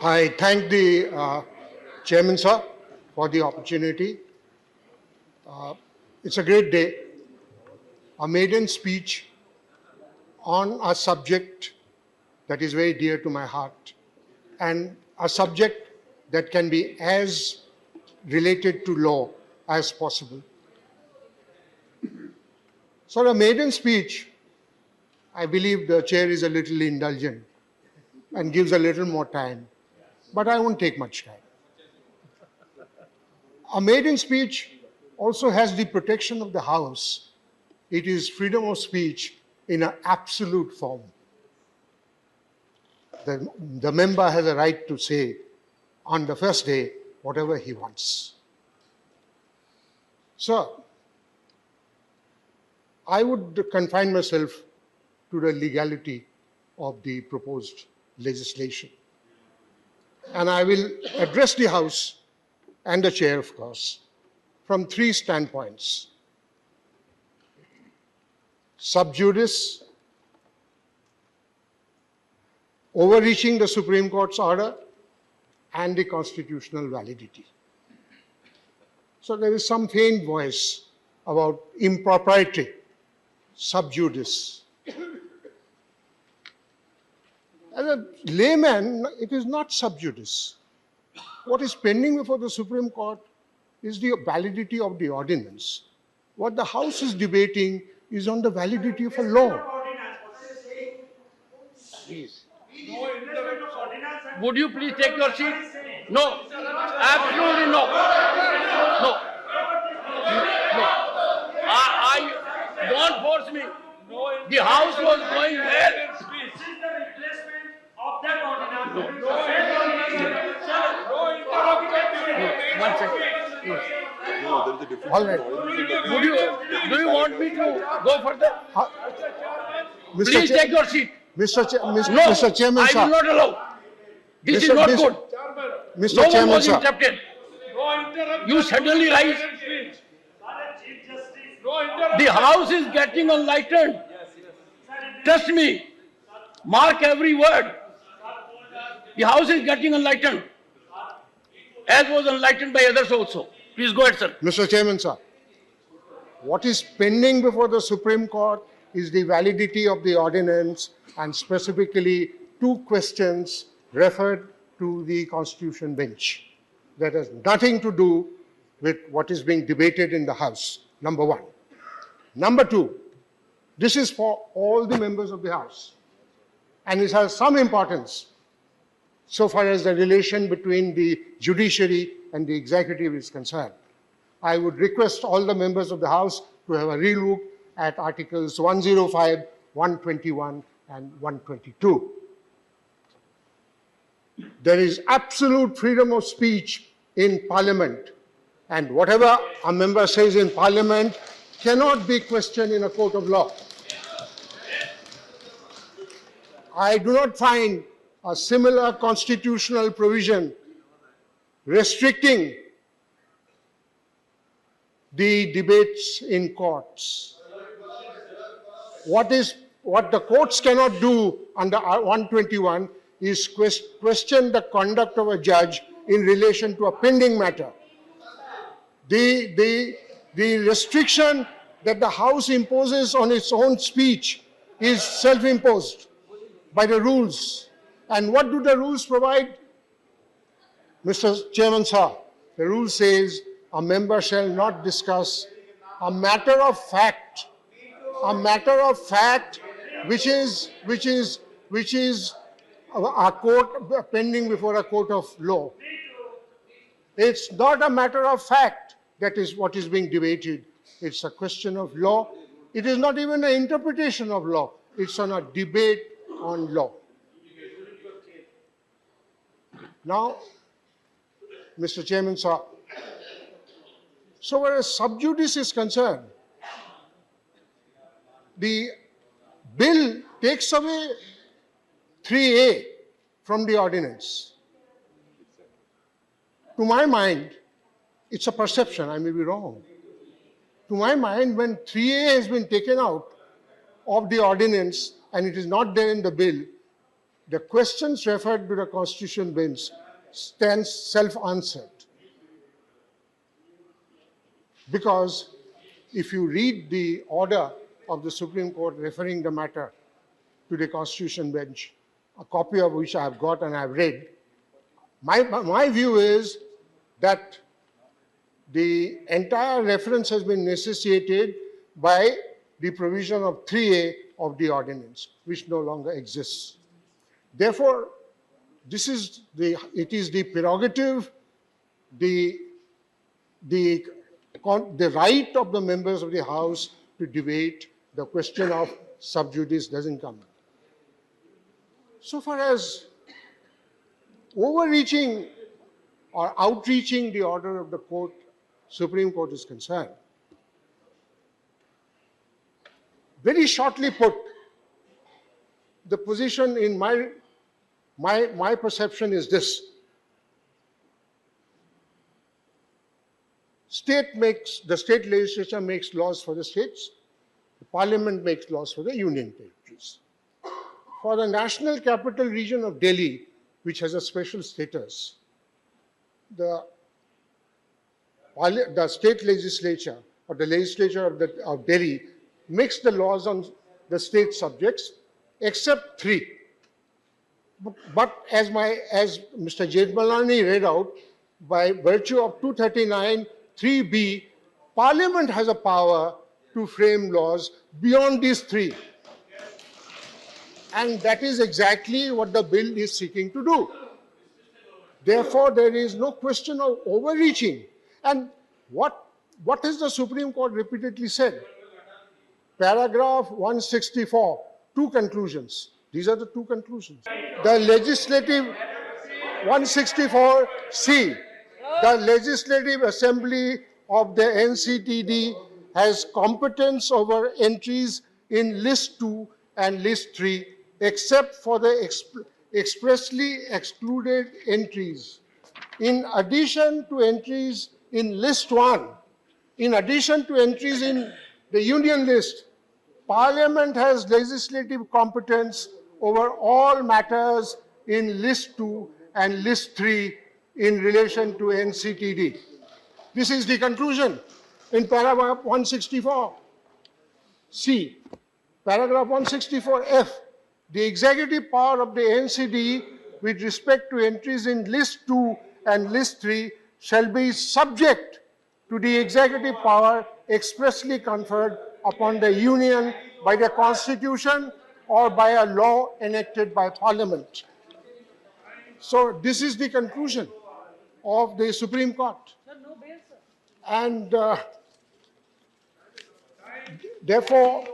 I thank the Chairman, sir, for the opportunity. It's a great day, a maiden speech on a subject that is very dear to my heart and a subject that can be as related to law as possible. So a maiden speech, I believe the chair is a little indulgent and gives a little more time, but I won't take much time. A maiden speech also has the protection of the House. It is freedom of speech in an absolute form. The member has a right to say on the first day whatever he wants. So, I would confine myself to the legality of the proposed legislation. And I will address the House and the chair, of course, from three standpoints: sub judice, overreaching the Supreme Court's order, and the constitutional validity. So there is some faint voice about impropriety, sub judice. As a layman, it is not sub judice. What is pending before the Supreme Court is the validity of the ordinance. What the House is debating is on the validity of a law. Please. Would you please take your seat? No. Absolutely no. No. No. Don't force me. The House was going well. One second. All right. Do you want me to go further? Please take your seat. Mr. Chairman, I sir. will not allow. This is not good. Mr. No one Chairman, was sir. interrupted. You suddenly rise. The House is getting enlightened. Trust me. Mark every word. The House is getting enlightened, as was enlightened by others also. Please go ahead, sir. Mr. Chairman, sir. What is pending before the Supreme Court is the validity of the ordinance, and specifically two questions referred to the Constitution bench. That has nothing to do with what is being debated in the House, number one. Number two, this is for all the members of the House, and it has some importance so far as the relation between the judiciary and the executive is concerned. I would request all the members of the House to have a relook at Articles 105, 121, and 122. There is absolute freedom of speech in Parliament, and whatever a member says in Parliament cannot be questioned in a court of law. I do not find a similar constitutional provision restricting the debates in courts. What the courts cannot do under 121 is question the conduct of a judge in relation to a pending matter. The restriction that the House imposes on its own speech is self-imposed by the rules. And what do the rules provide? Mr. Chairman, sir, the rule says a member shall not discuss a matter of fact which is a court pending before a court of law. It's not a matter of fact that is what is being debated. It's a question of law. It is not even an interpretation of law. It's on a debate on law. Now, Mr. Chairman, sir, so where sub judice is concerned, the bill takes away 3A from the ordinance. To my mind, it's a perception, I may be wrong. To my mind, when 3A has been taken out of the ordinance and it is not there in the bill, the questions referred to the Constitution bench stands self-answered. Because if you read the order of the Supreme Court referring the matter to the Constitution bench, a copy of which I have got and I have read, my view is that the entire reference has been necessitated by the provision of 3A of the ordinance, which no longer exists. Therefore, it is the prerogative, the right of the members of the House to debate. The question of sub judice doesn't come. So far as overreaching or outreaching the order of the court, Supreme Court is concerned, very shortly put, the position in my perception is this. The state legislature makes laws for the states, the parliament makes laws for the union territories. For the National Capital Region of Delhi, which has a special status, the state legislature or the legislature of Delhi makes the laws on the state subjects, except 3. But as Mr. Jethmalani read out, by virtue of 239 3B, Parliament has a power to frame laws beyond these 3. And that is exactly what the bill is seeking to do. Therefore, there is no question of overreaching. And what has the Supreme Court repeatedly said? Paragraph 164, 2 conclusions. These are the 2 conclusions. The legislative, 164C, the Legislative Assembly of the NCTD has competence over entries in List 2 and List 3, except for the expressly excluded entries. In addition to entries in List 1, in addition to entries in the Union List, Parliament has legislative competence over all matters in List 2 and List 3 in relation to NCTD. This is the conclusion in paragraph 164. C. Paragraph 164F. The executive power of the NCD with respect to entries in List 2 and List 3 shall be subject to the executive power expressly conferred upon the Union by the Constitution or by a law enacted by Parliament. So this is the conclusion of the Supreme Court. And therefore,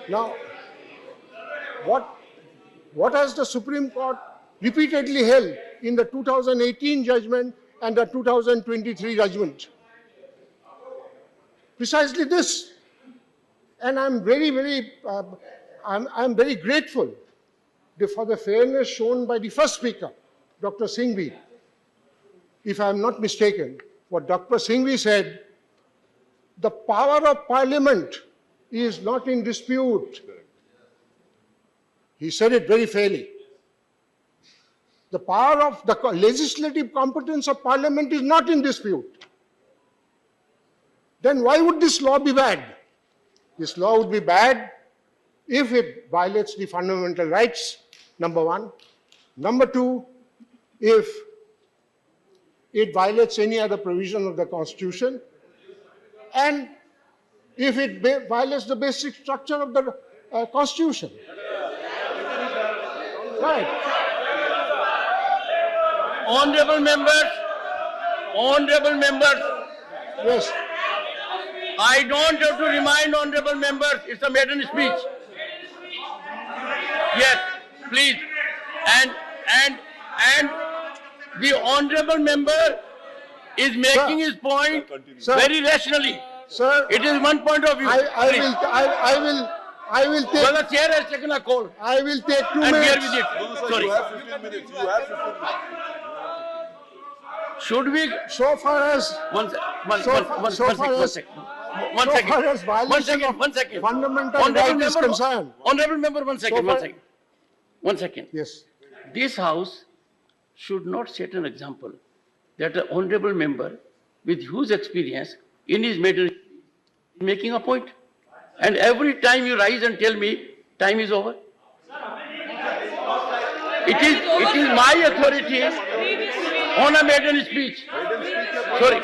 now, what has the Supreme Court repeatedly held in the 2018 judgment and the 2023 judgment? Precisely this. And I'm very grateful for the fairness shown by the first speaker, Dr. Singhvi. If I'm not mistaken, what Dr. Singhvi said, the power of Parliament is not in dispute. He said it very fairly. The power of the legislative competence of Parliament is not in dispute. Then why would this law be bad? This law would be bad if it violates the fundamental rights, number 1. Number 2, if it violates any other provision of the Constitution, and if it violates the basic structure of the Constitution. Right. Honorable members, Yes. I don't have to remind honorable members, it's a maiden speech. Yes, please. And the honorable member is making his point very rationally. Sir, it is one point of view. I will take. Well, the chair has taken a call. I will take 2 I'm minutes. here with it. Sorry. You have 15 minutes. Should we? So far as One sec. One So second. far as violation of One second. fundamental Honorable right is member, concerned. Honorable member, one second. far- One second. 1 second. Yes. This house should not set an example that an honorable member with huge experience in his matter is making a point. And every time you rise and tell me time is over. It is my authority on a maiden speech. Sorry.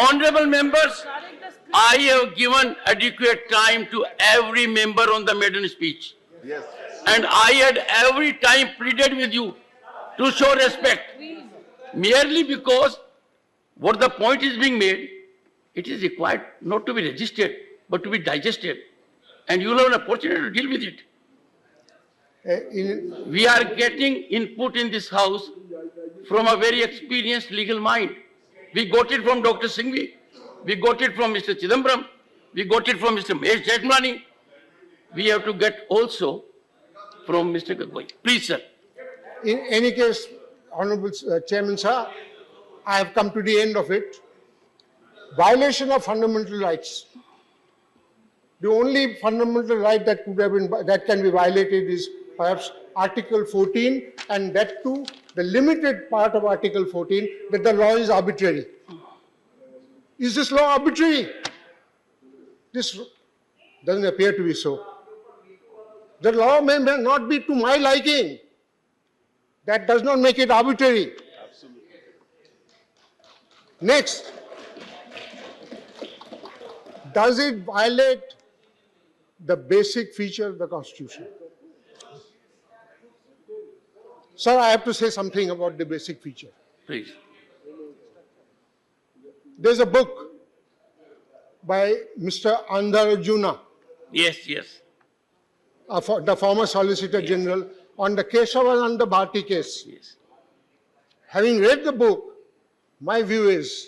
Honorable members, I have given adequate time to every member on the maiden speech. Yes. And I had every time pleaded with you to show respect. Merely because what the point is being made, it is required not to be registered, but to be digested. And you will have an opportunity to deal with it. We are getting input in this house from a very experienced legal mind. We got it from Dr. Singhvi. We got it from Mr. Chidambaram. We got it from Mr. Mahesh Jethmalani. We have to get also from Mr. Gogoi. Please, sir. In any case, Honorable Chairman, sir, I have come to the end of it. Violation of fundamental rights. The only fundamental right that can be violated is perhaps Article 14, and that too, the limited part of Article 14, that the law is arbitrary. Is this law arbitrary? This doesn't appear to be so. The law may not be to my liking. That does not make it arbitrary. Absolutely. Next, does it violate the basic feature of the Constitution? Sir, I have to say something about the basic feature. Please. There's a book by Mr. Andarajuna, Yes, yes. the former Solicitor General, on the Keshavananda Bharti case. Yes. Having read the book, my view is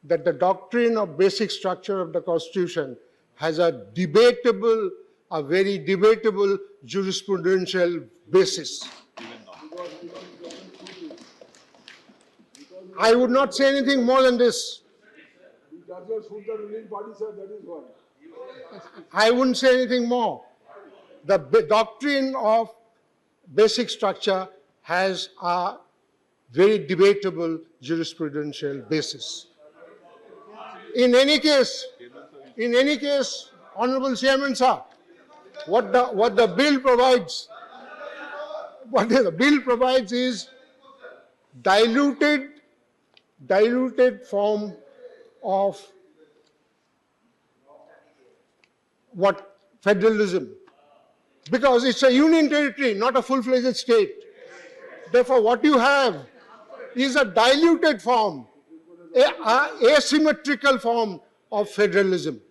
that the doctrine of basic structure of the Constitution has a very debatable jurisprudential basis. I would not say anything more than this. It does not suit the ruling party, sir, that is why. I wouldn't say anything more. The doctrine of basic structure has a very debatable jurisprudential basis. In any case, Honorable Chairman, sir, what the bill provides is diluted form of what federalism, because it's a union territory, not a full-fledged state. Therefore, what you have is a diluted form, a asymmetrical form of federalism.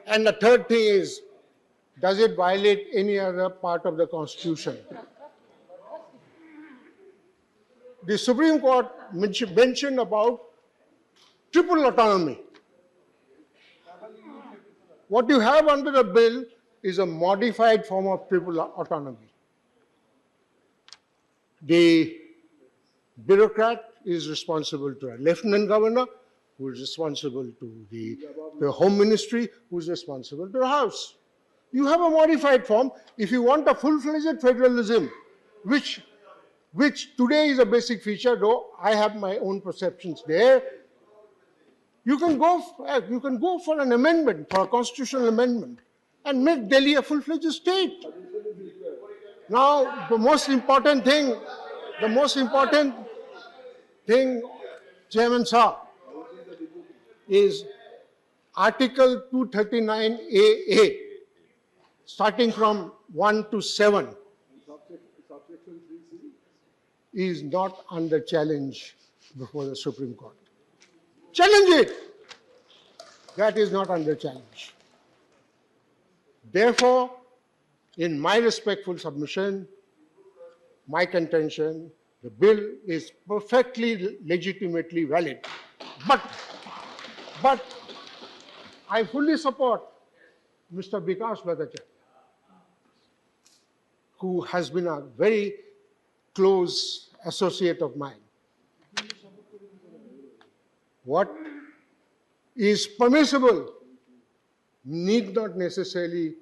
And the third thing is, does it violate any other part of the Constitution? The Supreme Court mentioned about triple autonomy. What you have under the bill is a modified form of triple autonomy. The bureaucrat is responsible to a lieutenant governor, who is responsible to the Home Ministry, who is responsible to the House. You have a modified form. If you want a full-fledged federalism, which today is a basic feature, though I have my own perceptions there, you can go for an amendment, for a constitutional amendment, and make Delhi a full-fledged state. Now, the most important thing, Chairman Sir, is Article 239AA, starting from 1 to 7, is not under challenge before the Supreme Court. Challenge it. That is not under challenge. Therefore, in my respectful submission, my contention, the bill is perfectly legitimately valid. But I fully support Mr. Vikas Bhattacharya, who has been a very close associate of mine. What is permissible need not necessarily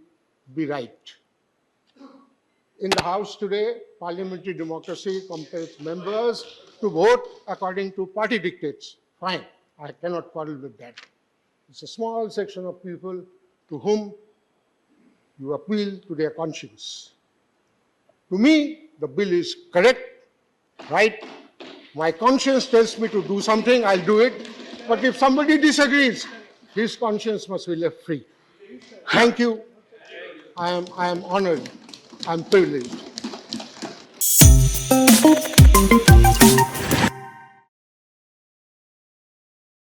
be right. In the House today, parliamentary democracy compels members to vote according to party dictates. Fine, I cannot quarrel with that. It's a small section of people to whom you appeal to their conscience. To me, the bill is correct, right? My conscience tells me to do something, I'll do it. But if somebody disagrees, his conscience must be left free. Thank you. I am honored. I'm privileged.